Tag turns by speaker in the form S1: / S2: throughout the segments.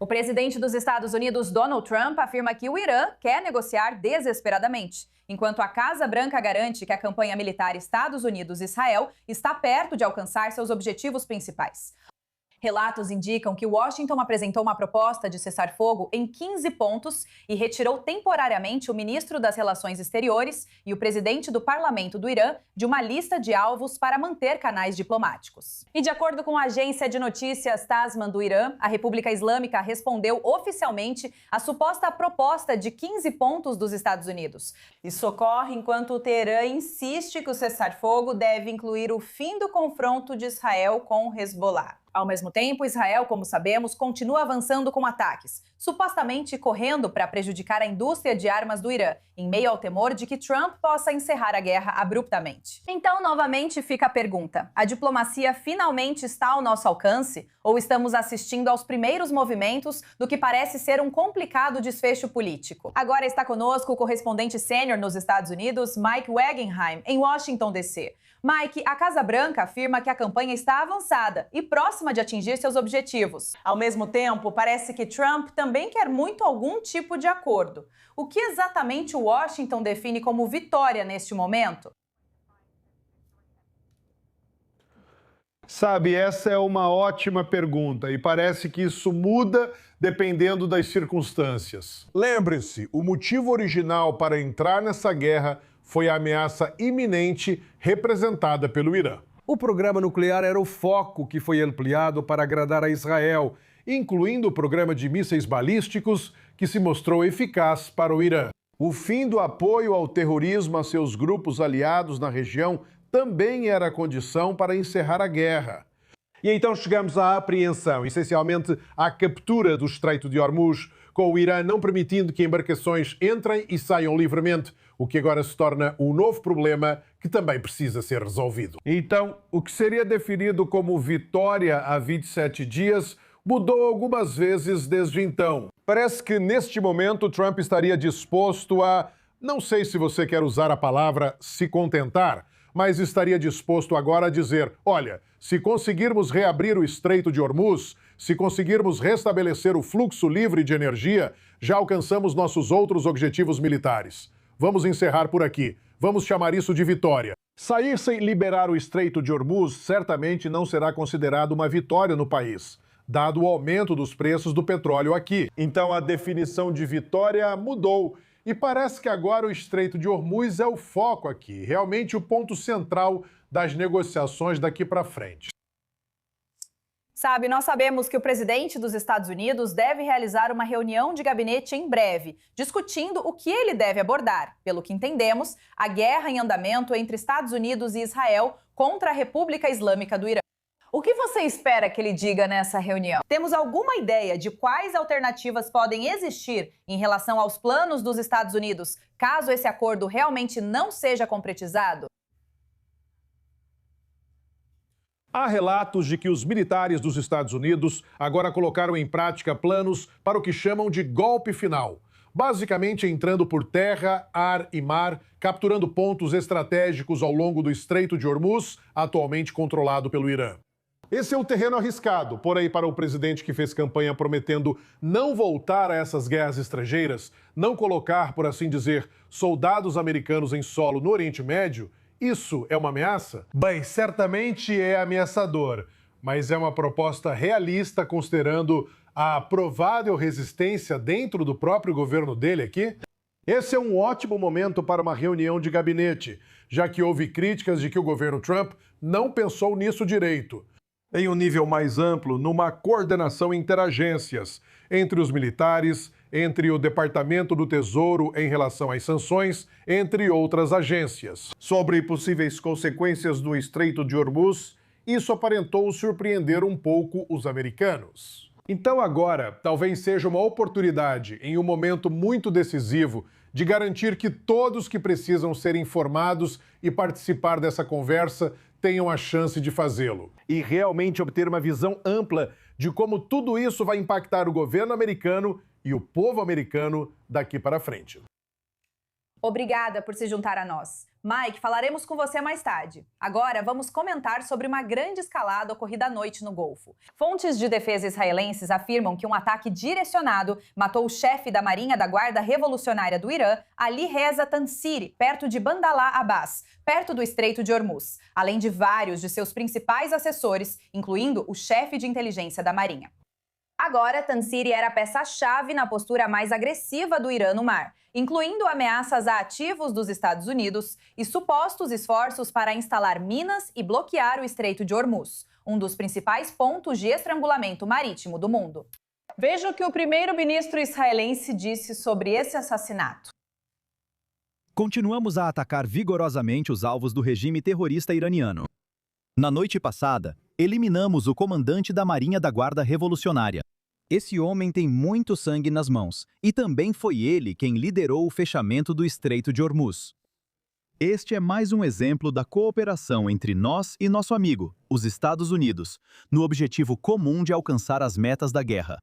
S1: O presidente dos Estados Unidos, Donald Trump, afirma que o Irã quer negociar desesperadamente, enquanto a Casa Branca garante que a campanha militar Estados Unidos-Israel está perto de alcançar seus objetivos principais. Relatos indicam que Washington apresentou uma proposta de cessar-fogo em 15 pontos e retirou temporariamente o ministro das Relações Exteriores e o presidente do parlamento do Irã de uma lista de alvos para manter canais diplomáticos. E de acordo com a agência de notícias Tasman do Irã, a República Islâmica respondeu oficialmente à suposta proposta de 15 pontos dos Estados Unidos. Isso ocorre enquanto o Teherã insiste que o cessar-fogo deve incluir o fim do confronto de Israel com o Hezbollah. Ao mesmo tempo, Israel, como sabemos, continua avançando com ataques, supostamente correndo para prejudicar a indústria de armas do Irã, em meio ao temor de que Trump possa encerrar a guerra abruptamente. Então, novamente fica a pergunta: a diplomacia finalmente está ao nosso alcance? Ou estamos assistindo aos primeiros movimentos do que parece ser um complicado desfecho político? Agora está conosco o correspondente sênior nos Estados Unidos, Mike Wagenheim, em Washington, D.C. Mike, a Casa Branca afirma que a campanha está avançada e próxima de atingir seus objetivos. Ao mesmo tempo, parece que Trump também quer muito algum tipo de acordo. O que exatamente Washington define como vitória neste momento?
S2: Sabe, essa é uma ótima pergunta e parece que isso muda dependendo das circunstâncias. Lembre-se, o motivo original para entrar nessa guerra foi a ameaça iminente representada pelo Irã.
S3: O programa nuclear era o foco que foi ampliado para agradar a Israel, incluindo o programa de mísseis balísticos, que se mostrou eficaz para o Irã. O fim do apoio ao terrorismo a seus grupos aliados na região também era a condição para encerrar a guerra. E então chegamos à apreensão, essencialmente à captura do Estreito de Hormuz, com o Irã não permitindo que embarcações entrem e saiam livremente, o que agora se torna um novo problema que também precisa ser resolvido. Então, o que seria definido como vitória há 27 dias mudou algumas vezes desde então. Parece que neste momento Trump estaria disposto a, não sei se você quer usar a palavra se contentar, mas estaria disposto agora a dizer: olha, se conseguirmos reabrir o Estreito de Hormuz, se conseguirmos restabelecer o fluxo livre de energia, já alcançamos nossos outros objetivos militares. Vamos encerrar por aqui. Vamos chamar isso de vitória. Sair sem liberar o Estreito de Hormuz certamente não será considerado uma vitória no país, dado o aumento dos preços do petróleo aqui. Então a definição de vitória mudou. E parece que agora o Estreito de Hormuz é o foco aqui, realmente o ponto central das negociações daqui para frente.
S1: Sabe, nós sabemos que o presidente dos Estados Unidos deve realizar uma reunião de gabinete em breve, discutindo o que ele deve abordar. Pelo que entendemos, a guerra em andamento entre Estados Unidos e Israel contra a República Islâmica do Irã. O que você espera que ele diga nessa reunião? Temos alguma ideia de quais alternativas podem existir em relação aos planos dos Estados Unidos, caso esse acordo realmente não seja concretizado?
S2: Há relatos de que os militares dos Estados Unidos agora colocaram em prática planos para o que chamam de golpe final. Basicamente entrando por terra, ar e mar, capturando pontos estratégicos ao longo do Estreito de Hormuz, atualmente controlado pelo Irã. Esse é um terreno arriscado, porém, para o presidente que fez campanha prometendo não voltar a essas guerras estrangeiras, não colocar, por assim dizer, soldados americanos em solo no Oriente Médio, isso é uma ameaça? Bem, certamente é ameaçador, mas é uma proposta realista considerando a provável resistência dentro do próprio governo dele aqui? Esse é um ótimo momento para uma reunião de gabinete, já que houve críticas de que o governo Trump não pensou nisso direito. Em um nível mais amplo, numa coordenação interagências entre os militares, entre o Departamento do Tesouro em relação às sanções, entre outras agências. Sobre possíveis consequências do Estreito de Hormuz, isso aparentou surpreender um pouco os americanos. Então agora, talvez seja uma oportunidade, em um momento muito decisivo, de garantir que todos que precisam ser informados e participar dessa conversa tenham a chance de fazê-lo. E realmente obter uma visão ampla de como tudo isso vai impactar o governo americano e o povo americano daqui para frente.
S1: Obrigada por se juntar a nós. Mike, falaremos com você mais tarde. Agora, vamos comentar sobre uma grande escalada ocorrida à noite no Golfo. Fontes de defesa israelenses afirmam que um ataque direcionado matou o chefe da Marinha da Guarda Revolucionária do Irã, Ali Reza Tansiri, perto de Bandalá Abbas, perto do Estreito de Hormuz, além de vários de seus principais assessores, incluindo o chefe de inteligência da Marinha. Agora, Tansiri era a peça-chave na postura mais agressiva do Irã no mar, incluindo ameaças a ativos dos Estados Unidos e supostos esforços para instalar minas e bloquear o Estreito de Hormuz, um dos principais pontos de estrangulamento marítimo do mundo. Veja o que o primeiro-ministro israelense disse sobre esse assassinato.
S4: Continuamos a atacar vigorosamente os alvos do regime terrorista iraniano. Na noite passada, eliminamos o comandante da Marinha da Guarda Revolucionária. Esse homem tem muito sangue nas mãos, e também foi ele quem liderou o fechamento do Estreito de Hormuz. Este é mais um exemplo da cooperação entre nós e nosso amigo, os Estados Unidos, no objetivo comum de alcançar as metas da guerra.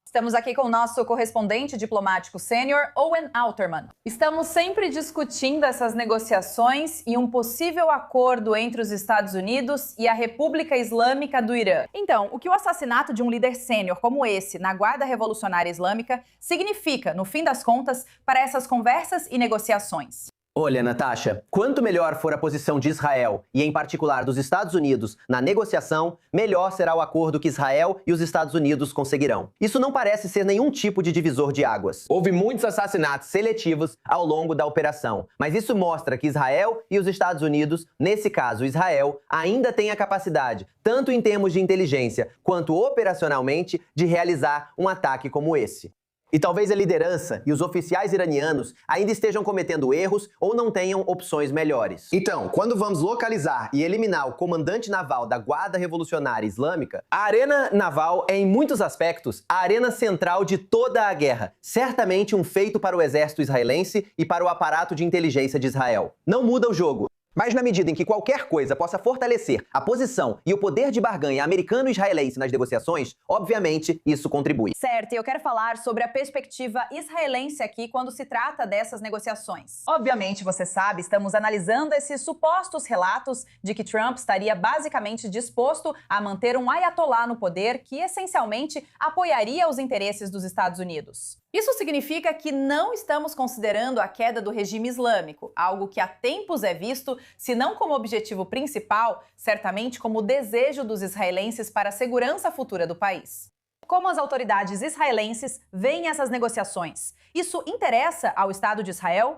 S1: Estamos aqui com o nosso correspondente diplomático sênior, Owen Alterman. Estamos sempre discutindo essas negociações e um possível acordo entre os Estados Unidos e a República Islâmica do Irã. Então, o que o assassinato de um líder sênior como esse na Guarda Revolucionária Islâmica significa, no fim das contas, para essas conversas e negociações?
S5: Olha, Natasha, quanto melhor for a posição de Israel, e em particular dos Estados Unidos, na negociação, melhor será o acordo que Israel e os Estados Unidos conseguirão. Isso não parece ser nenhum tipo de divisor de águas. Houve muitos assassinatos seletivos ao longo da operação, mas isso mostra que Israel e os Estados Unidos, nesse caso Israel, ainda têm a capacidade, tanto em termos de inteligência quanto operacionalmente, de realizar um ataque como esse. E talvez a liderança e os oficiais iranianos ainda estejam cometendo erros ou não tenham opções melhores. Então, quando vamos localizar e eliminar o comandante naval da Guarda Revolucionária Islâmica, a arena naval é, em muitos aspectos, a arena central de toda a guerra. Certamente um feito para o exército israelense e para o aparato de inteligência de Israel. Não muda o jogo. Mas na medida em que qualquer coisa possa fortalecer a posição e o poder de barganha americano-israelense nas negociações, obviamente isso contribui.
S1: Certo, e eu quero falar sobre a perspectiva israelense aqui quando se trata dessas negociações. Obviamente, você sabe, estamos analisando esses supostos relatos de que Trump estaria basicamente disposto a manter um ayatolá no poder que essencialmente apoiaria os interesses dos Estados Unidos. Isso significa que não estamos considerando a queda do regime islâmico, algo que há tempos é visto, se não como objetivo principal, certamente como o desejo dos israelenses para a segurança futura do país. Como as autoridades israelenses veem essas negociações? Isso interessa ao Estado de Israel?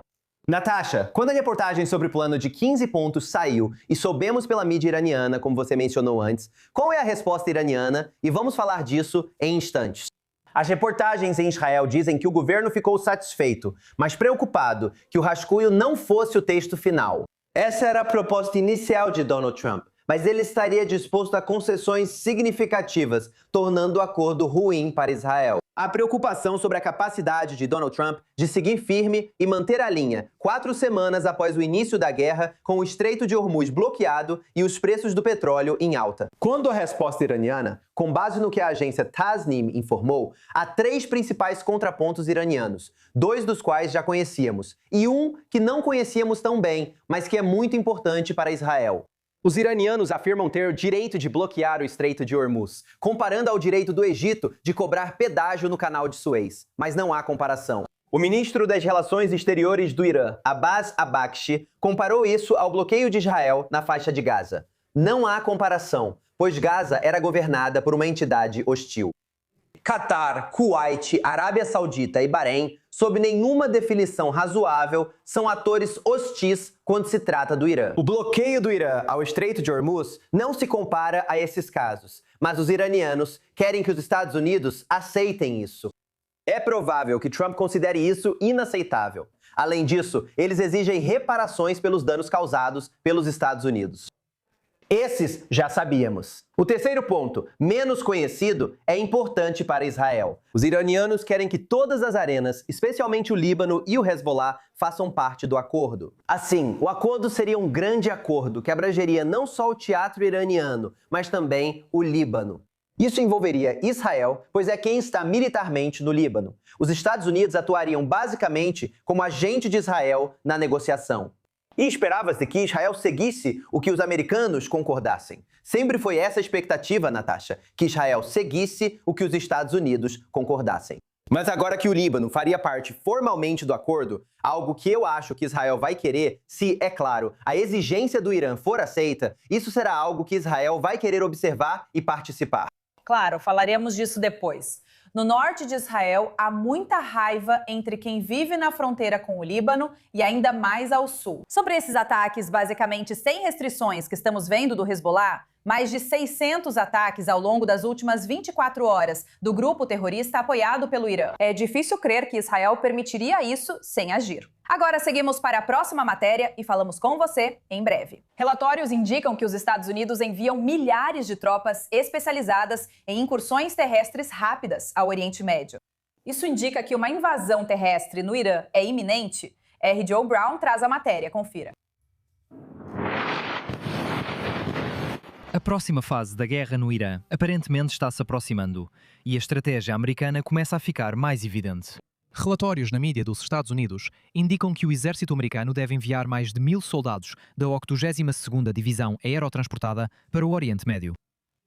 S5: Natasha, quando a reportagem sobre o plano de 15 pontos saiu e soubemos pela mídia iraniana, como você mencionou antes, qual é a resposta iraniana? E vamos falar disso em instantes. As reportagens em Israel dizem que o governo ficou satisfeito, mas preocupado que o rascunho não fosse o texto final. Essa era a proposta inicial de Donald Trump, mas ele estaria disposto a concessões significativas, tornando o acordo ruim para Israel. A preocupação sobre a capacidade de Donald Trump de seguir firme e manter a linha 4 semanas após o início da guerra, com o Estreito de Hormuz bloqueado e os preços do petróleo em alta. Quando a resposta iraniana, com base no que a agência Tasnim informou, há 3 principais contrapontos iranianos, 2 dos quais já conhecíamos, e um que não conhecíamos tão bem, mas que é muito importante para Israel. Os iranianos afirmam ter o direito de bloquear o Estreito de Hormuz, comparando ao direito do Egito de cobrar pedágio no canal de Suez. Mas não há comparação. O ministro das Relações Exteriores do Irã, Abbas Araghchi, comparou isso ao bloqueio de Israel na faixa de Gaza. Não há comparação, pois Gaza era governada por uma entidade hostil. Catar, Kuwait, Arábia Saudita e Bahrein, sob nenhuma definição razoável, são atores hostis quando se trata do Irã. O bloqueio do Irã ao Estreito de Hormuz não se compara a esses casos, mas os iranianos querem que os Estados Unidos aceitem isso. É provável que Trump considere isso inaceitável. Além disso, eles exigem reparações pelos danos causados pelos Estados Unidos. Esses já sabíamos. O terceiro ponto, menos conhecido, é importante para Israel. Os iranianos querem que todas as arenas, especialmente o Líbano e o Hezbollah, façam parte do acordo. Assim, o acordo seria um grande acordo que abrangeria não só o teatro iraniano, mas também o Líbano. Isso envolveria Israel, pois é quem está militarmente no Líbano. Os Estados Unidos atuariam basicamente como agente de Israel na negociação. E esperava-se que Israel seguisse o que os americanos concordassem. Sempre foi essa a expectativa, Natasha, que Israel seguisse o que os Estados Unidos concordassem. Mas agora que o Líbano faria parte formalmente do acordo, algo que eu acho que Israel vai querer, se, é claro, a exigência do Irã for aceita, isso será algo que Israel vai querer observar e participar.
S1: Claro, falaremos disso depois. No norte de Israel, há muita raiva entre quem vive na fronteira com o Líbano e ainda mais ao sul. Sobre esses ataques basicamente sem restrições que estamos vendo do Hezbollah, mais de 600 ataques ao longo das últimas 24 horas do grupo terrorista apoiado pelo Irã. É difícil crer que Israel permitiria isso sem agir. Agora seguimos para a próxima matéria e falamos com você em breve. Relatórios indicam que os Estados Unidos enviam milhares de tropas especializadas em incursões terrestres rápidas ao Oriente Médio. Isso indica que uma invasão terrestre no Irã é iminente? R. Joe Brown traz a matéria, confira.
S6: A próxima fase da guerra no Irã aparentemente está se aproximando e a estratégia americana começa a ficar mais evidente. Relatórios na mídia dos Estados Unidos indicam que o exército americano deve enviar mais de 1000 soldados da 82ª Divisão Aerotransportada para o Oriente Médio.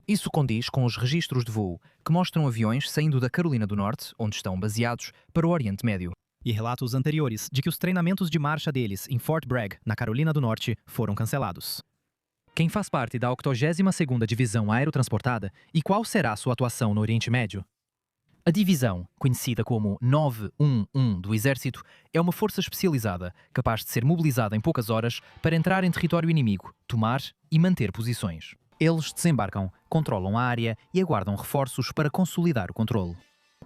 S6: Isso condiz com os registros de voo, que mostram aviões saindo da Carolina do Norte, onde estão baseados, para o Oriente Médio.
S4: E relatos anteriores de que os treinamentos de marcha deles em Fort Bragg, na Carolina do Norte, foram cancelados.
S6: Quem faz parte da 82ª Divisão Aerotransportada e qual será a sua atuação no Oriente Médio? A divisão, conhecida como 911 do Exército, é uma força especializada, capaz de ser mobilizada em poucas horas para entrar em território inimigo, tomar e manter posições. Eles desembarcam, controlam a área e aguardam reforços para consolidar o controle.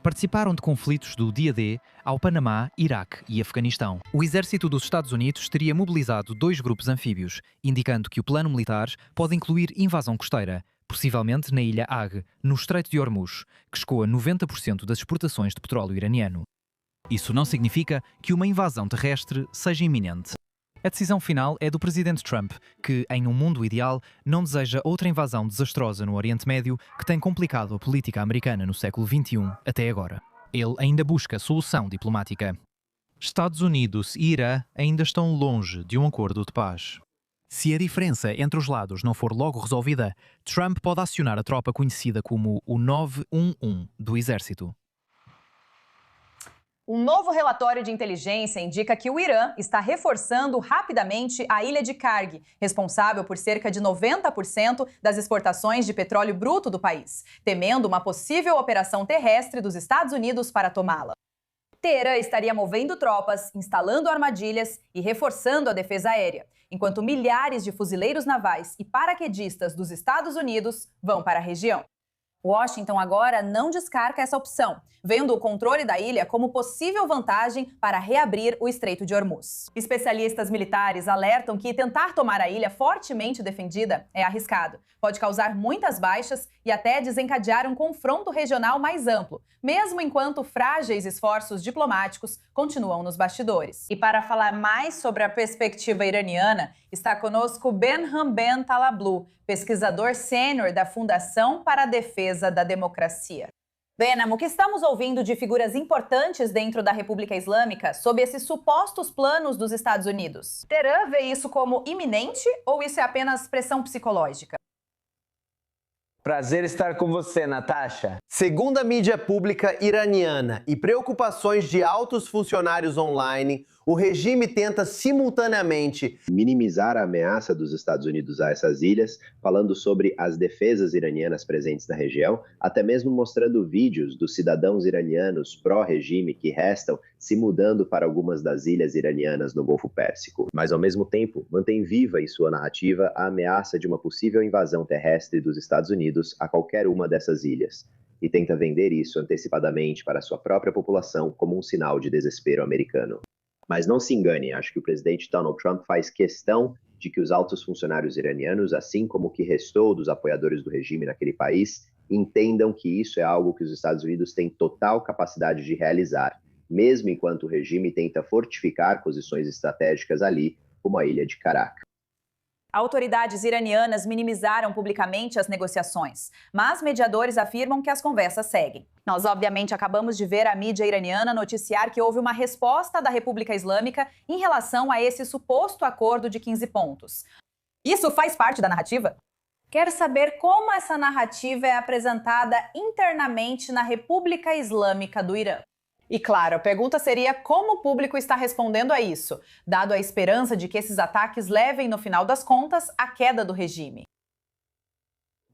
S6: Participaram de conflitos do dia D ao Panamá, Iraque e Afeganistão. O exército dos Estados Unidos teria mobilizado 2 grupos anfíbios, indicando que o plano militar pode incluir invasão costeira, possivelmente na ilha Ag, no Estreito de Hormuz, que escoa 90% das exportações de petróleo iraniano. Isso não significa que uma invasão terrestre seja iminente. A decisão final é do presidente Trump, que, em um mundo ideal, não deseja outra invasão desastrosa no Oriente Médio que tem complicado a política americana no século XXI até agora. Ele ainda busca solução diplomática. Estados Unidos e Irã ainda estão longe de um acordo de paz. Se a diferença entre os lados não for logo resolvida, Trump pode acionar a tropa conhecida como o 911 do Exército.
S1: Um novo relatório de inteligência indica que o Irã está reforçando rapidamente a ilha de Karg, responsável por cerca de 90% das exportações de petróleo bruto do país, temendo uma possível operação terrestre dos Estados Unidos para tomá-la. Teherã estaria movendo tropas, instalando armadilhas e reforçando a defesa aérea, enquanto milhares de fuzileiros navais e paraquedistas dos Estados Unidos vão para a região. Washington agora não descarta essa opção, vendo o controle da ilha como possível vantagem para reabrir o Estreito de Hormuz. Especialistas militares alertam que tentar tomar a ilha fortemente defendida é arriscado, pode causar muitas baixas e até desencadear um confronto regional mais amplo, mesmo enquanto frágeis esforços diplomáticos continuam nos bastidores. E para falar mais sobre a perspectiva iraniana, está conosco Benham Ben Talablu, pesquisador sênior da Fundação para a Defesa da Democracia. Benham, o que estamos ouvindo de figuras importantes dentro da República Islâmica sobre esses supostos planos dos Estados Unidos? Teherã vê isso como iminente ou isso é apenas pressão psicológica?
S5: Prazer estar com você, Natasha. Segundo a mídia pública iraniana e preocupações de altos funcionários online, o regime tenta simultaneamente
S7: minimizar a ameaça dos Estados Unidos a essas ilhas, falando sobre as defesas iranianas presentes na região, até mesmo mostrando vídeos dos cidadãos iranianos pró-regime que restam se mudando para algumas das ilhas iranianas no Golfo Pérsico. Mas, ao mesmo tempo, mantém viva em sua narrativa a ameaça de uma possível invasão terrestre dos Estados Unidos a qualquer uma dessas ilhas, e tenta vender isso antecipadamente para sua própria população como um sinal de desespero americano. Mas não se engane, acho que o presidente Donald Trump faz questão de que os altos funcionários iranianos, assim como o que restou dos apoiadores do regime naquele país, entendam que isso é algo que os Estados Unidos têm total capacidade de realizar, mesmo enquanto o regime tenta fortificar posições estratégicas ali, como a ilha de Caraca.
S1: Autoridades iranianas minimizaram publicamente as negociações, mas mediadores afirmam que as conversas seguem. Nós, obviamente, acabamos de ver a mídia iraniana noticiar que houve uma resposta da República Islâmica em relação a esse suposto acordo de 15 pontos. Isso faz parte da narrativa? Quer saber como essa narrativa é apresentada internamente na República Islâmica do Irã? E claro, a pergunta seria como o público está respondendo a isso, dado a esperança de que esses ataques levem, no final das contas, à queda do regime.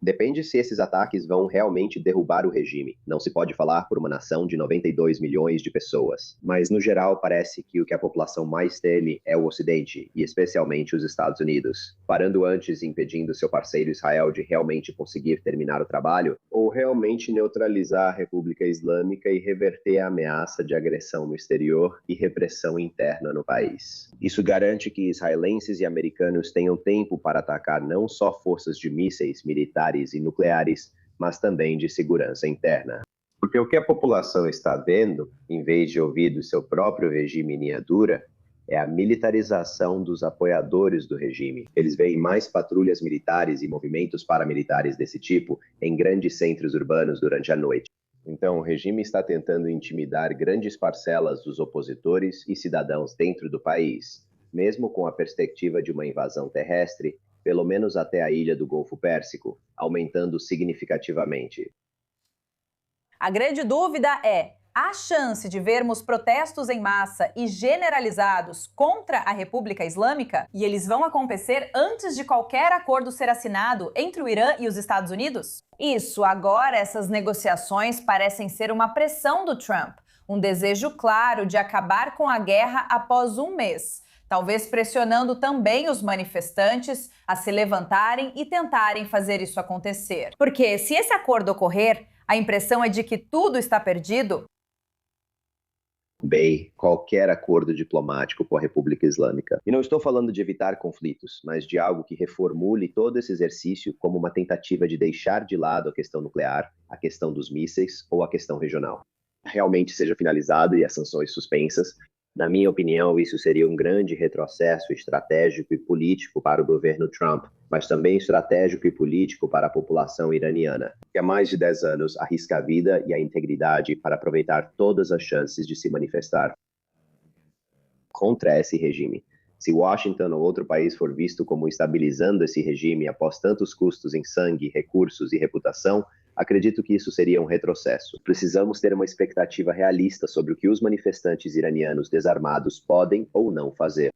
S7: Depende se esses ataques vão realmente derrubar o regime. Não se pode falar por uma nação de 92 milhões de pessoas. Mas, no geral, parece que o que a população mais teme é o Ocidente, e especialmente os Estados Unidos. Parando antes e impedindo seu parceiro Israel de realmente conseguir terminar o trabalho, ou realmente neutralizar a República Islâmica e reverter a ameaça de agressão no exterior e repressão interna no país. Isso garante que israelenses e americanos tenham tempo para atacar não só forças de mísseis, militares e nucleares, mas também de segurança interna. Porque o que a população está vendo, em vez de ouvir do seu próprio regime em linha dura, é a militarização dos apoiadores do regime. Eles veem mais patrulhas militares e movimentos paramilitares desse tipo em grandes centros urbanos durante a noite. Então, o regime está tentando intimidar grandes parcelas dos opositores e cidadãos dentro do país, mesmo com a perspectiva de uma invasão terrestre, pelo menos até a ilha do Golfo Pérsico, aumentando significativamente.
S1: A grande dúvida é: há chance de vermos protestos em massa e generalizados contra a República Islâmica? E eles vão acontecer antes de qualquer acordo ser assinado entre o Irã e os Estados Unidos? Isso, agora essas negociações parecem ser uma pressão do Trump, um desejo claro de acabar com a guerra após um mês. Talvez pressionando também os manifestantes a se levantarem e tentarem fazer isso acontecer. Porque se esse acordo ocorrer, a impressão é de que tudo está perdido.
S7: Bem, qualquer acordo diplomático com a República Islâmica. E não estou falando de evitar conflitos, mas de algo que reformule todo esse exercício como uma tentativa de deixar de lado a questão nuclear, a questão dos mísseis ou a questão regional. Realmente seja finalizado e as sanções suspensas. Na minha opinião, isso seria um grande retrocesso estratégico e político para o governo Trump, mas também estratégico e político para a população iraniana, que há mais de 10 anos arrisca a vida e a integridade para aproveitar todas as chances de se manifestar contra esse regime. Se Washington ou outro país for visto como estabilizando esse regime após tantos custos em sangue, recursos e reputação, acredito que isso seria um retrocesso. Precisamos ter uma expectativa realista sobre o que os manifestantes iranianos desarmados podem ou não fazer.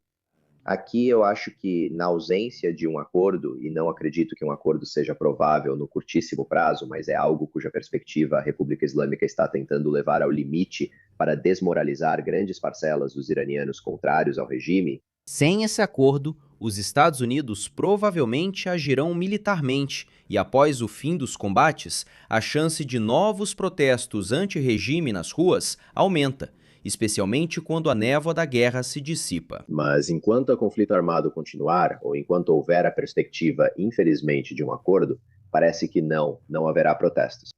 S7: Aqui eu acho que, na ausência de um acordo, e não acredito que um acordo seja provável no curtíssimo prazo, mas é algo cuja perspectiva a República Islâmica está tentando levar ao limite para desmoralizar grandes parcelas dos iranianos contrários ao regime.
S8: Sem esse acordo, os Estados Unidos provavelmente agirão militarmente e, após o fim dos combates, a chance de novos protestos anti-regime nas ruas aumenta, especialmente quando a névoa da guerra se dissipa.
S7: Mas enquanto o conflito armado continuar, ou enquanto houver a perspectiva, infelizmente, de um acordo, parece que não haverá protestos.